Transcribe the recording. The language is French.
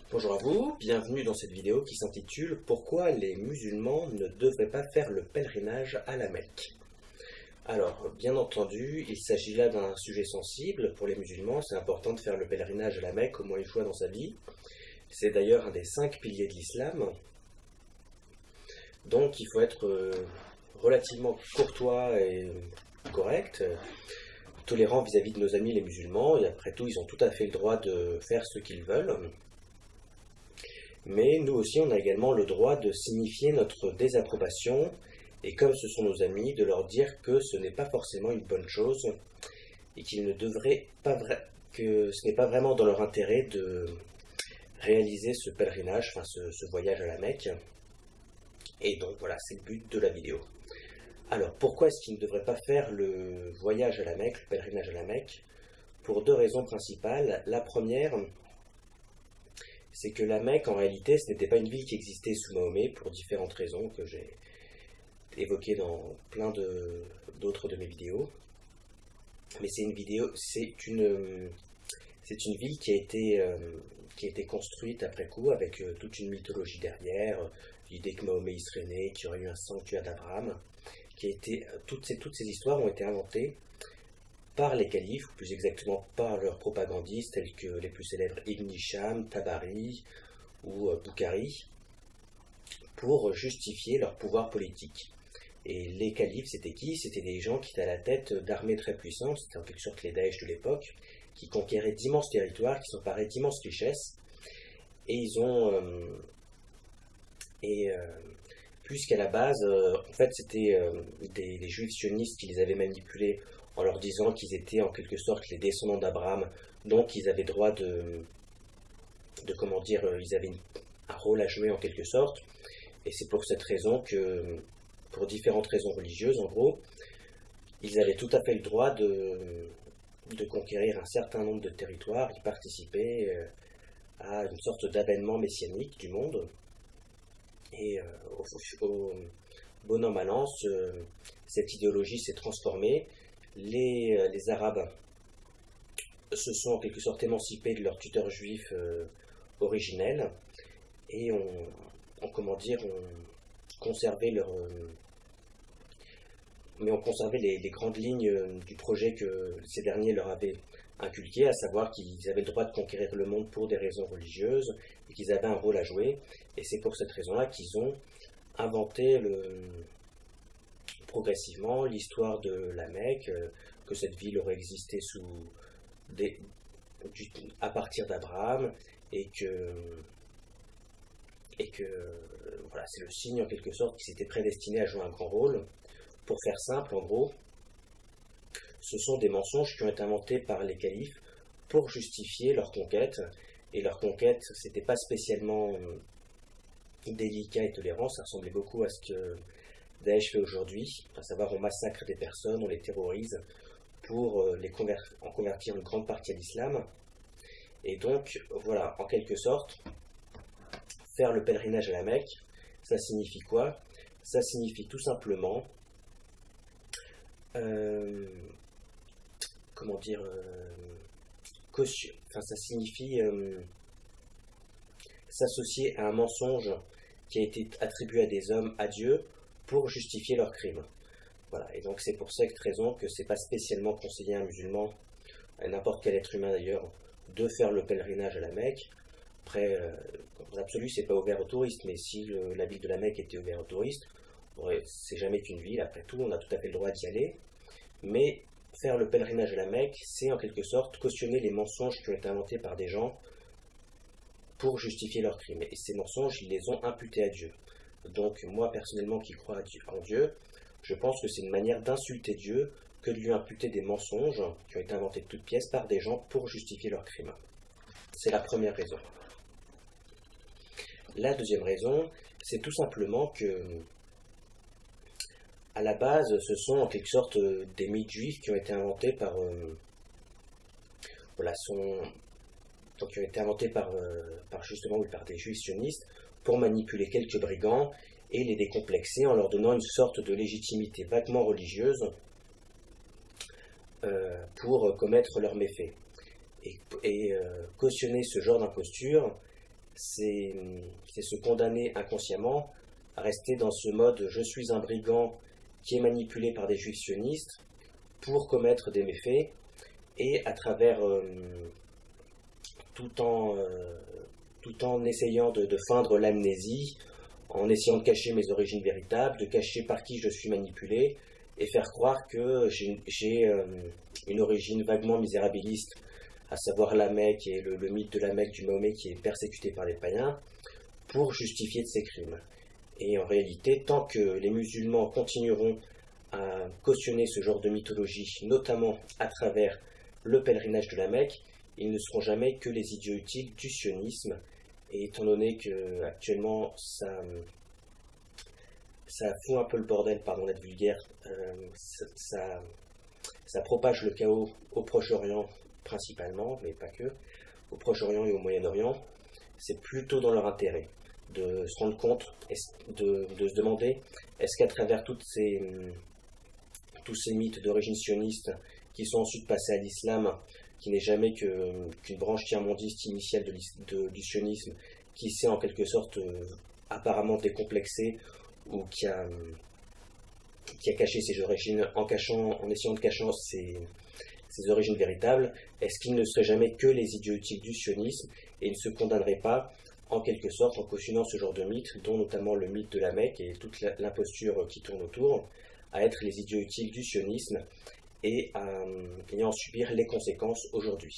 Bonjour à vous, bienvenue dans cette vidéo qui s'intitule Pourquoi les musulmans ne devraient pas faire le pèlerinage à la Mecque. Alors, bien entendu, il s'agit là d'un sujet sensible pour les musulmans, c'est important de faire le pèlerinage à la Mecque au moins une fois dans sa vie. C'est d'ailleurs un des 5 piliers de l'islam, donc il faut être relativement courtois et correct, tolérant vis-à-vis de nos amis les musulmans, et après tout, ils ont tout à fait le droit de faire ce qu'ils veulent. Mais nous aussi, on a également le droit de signifier notre désapprobation, et comme ce sont nos amis, de leur dire que ce n'est pas forcément une bonne chose, et qu'ils ne devraient pas que ce n'est pas vraiment dans leur intérêt de réaliser ce pèlerinage, enfin ce voyage à la Mecque. Et donc voilà, c'est le but de la vidéo. Alors pourquoi est-ce qu'ils ne devraient pas faire le voyage à la Mecque, le pèlerinage à la Mecque? Pour deux raisons principales. La première, c'est que la Mecque, en réalité, ce n'était pas une ville qui existait sous Mahomet, pour différentes raisons que j'ai évoquées dans plein d'autres de mes vidéos. Mais c'est une ville qui a été construite après coup, avec toute une mythologie derrière, l'idée que Mahomet y serait né, qu'il y aurait eu un sanctuaire d'Abraham, toutes ces histoires ont été inventées par les califes, ou plus exactement par leurs propagandistes, tels que les plus célèbres Ibn Hisham, Tabari ou Boukhari, pour justifier leur pouvoir politique. Et les califes, c'était qui? C'était des gens qui étaient à la tête d'armées très puissantes, c'était en quelque sorte les Daesh de l'époque, qui conquéraient d'immenses territoires, qui s'emparaient d'immenses richesses, et ils ont... puisqu'à la base, en fait, c'était des juifs sionistes qui les avaient manipulés en leur disant qu'ils étaient en quelque sorte les descendants d'Abraham, donc ils avaient droit comment dire, ils avaient un rôle à jouer en quelque sorte, et c'est pour cette raison que, pour différentes raisons religieuses en gros, ils avaient tout à fait le droit de conquérir un certain nombre de territoires, ils participaient à une sorte d'avènement messianique du monde, et au bon an mal an, cette idéologie s'est transformée. Les Arabes se sont en quelque sorte émancipés de leur tuteur juif originel et ont conservé les grandes lignes du projet que ces derniers leur avaient inculqué, à savoir qu'ils avaient le droit de conquérir le monde pour des raisons religieuses et qu'ils avaient un rôle à jouer. Et c'est pour cette raison-là qu'ils ont inventé progressivement l'histoire de la Mecque, que cette ville aurait existé à partir d'Abraham, et que voilà, c'est le signe en quelque sorte qui s'était prédestiné à jouer un grand rôle. Pour faire simple, en gros, ce sont des mensonges qui ont été inventés par les califes pour justifier leur conquête, et leur conquête, c'était pas spécialement délicat et tolérant, ça ressemblait beaucoup à ce que Daesh fait aujourd'hui, à savoir on massacre des personnes, on les terrorise pour en convertir une grande partie à l'islam. Et donc, voilà, en quelque sorte, faire le pèlerinage à la Mecque, ça signifie quoi? Ça signifie tout simplement, comment dire, ça signifie s'associer à un mensonge qui a été attribué à des hommes, à Dieu, pour justifier leurs crimes. Voilà, et donc c'est pour cette raison que c'est pas spécialement conseillé à un musulman, à n'importe quel être humain d'ailleurs, de faire le pèlerinage à la Mecque. Après, en absolu, c'est pas ouvert aux touristes, mais si la ville de la Mecque était ouverte aux touristes, c'est jamais qu'une ville, après tout, on a tout à fait le droit d'y aller. Mais faire le pèlerinage à la Mecque, c'est en quelque sorte cautionner les mensonges qui ont été inventés par des gens pour justifier leurs crimes. Et ces mensonges, ils les ont imputés à Dieu. Donc moi, personnellement, qui crois en Dieu, je pense que c'est une manière d'insulter Dieu que de lui imputer des mensonges qui ont été inventés de toutes pièces par des gens pour justifier leurs crimes. C'est la première raison. La deuxième raison, c'est tout simplement que, à la base, ce sont en quelque sorte des mythes juifs qui ont été inventés par qui ont été inventés par des juifs sionistes pour manipuler quelques brigands et les décomplexer en leur donnant une sorte de légitimité vaguement religieuse pour commettre leurs méfaits. Et cautionner ce genre d'imposture, c'est se condamner inconsciemment à rester dans ce mode je suis un brigand qui est manipulé par des juifs sionistes pour commettre des méfaits, et à travers tout en essayant de feindre l'amnésie, en essayant de cacher mes origines véritables, de cacher par qui je suis manipulé, et faire croire que j'ai une origine vaguement misérabiliste, à savoir la Mecque et le mythe de la Mecque du Mahomet qui est persécuté par les païens, pour justifier de ses crimes. Et en réalité, tant que les musulmans continueront à cautionner ce genre de mythologie, notamment à travers le pèlerinage de la Mecque, ils ne seront jamais que les idiots utiles du sionisme. Et étant donné que actuellement ça fout un peu le bordel, pardon d'être vulgaire, ça propage le chaos au Proche-Orient principalement, mais pas que, au Proche-Orient et au Moyen-Orient, c'est plutôt dans leur intérêt de se rendre compte, de se demander, est-ce qu'à travers tous ces mythes d'origine sioniste qui sont ensuite passés à l'islam, qui n'est jamais qu'une branche tiers-mondiste initiale du sionisme, qui s'est en quelque sorte apparemment décomplexée, ou qui a caché ses origines en essayant de cacher ses origines véritables, est-ce qu'il ne serait jamais que les idiots utiles du sionisme et ne se condamnerait pas en quelque sorte en cautionnant ce genre de mythe, dont notamment le mythe de la Mecque et toute l'imposture qui tourne autour, à être les idiots utiles du sionisme et à en subir les conséquences aujourd'hui.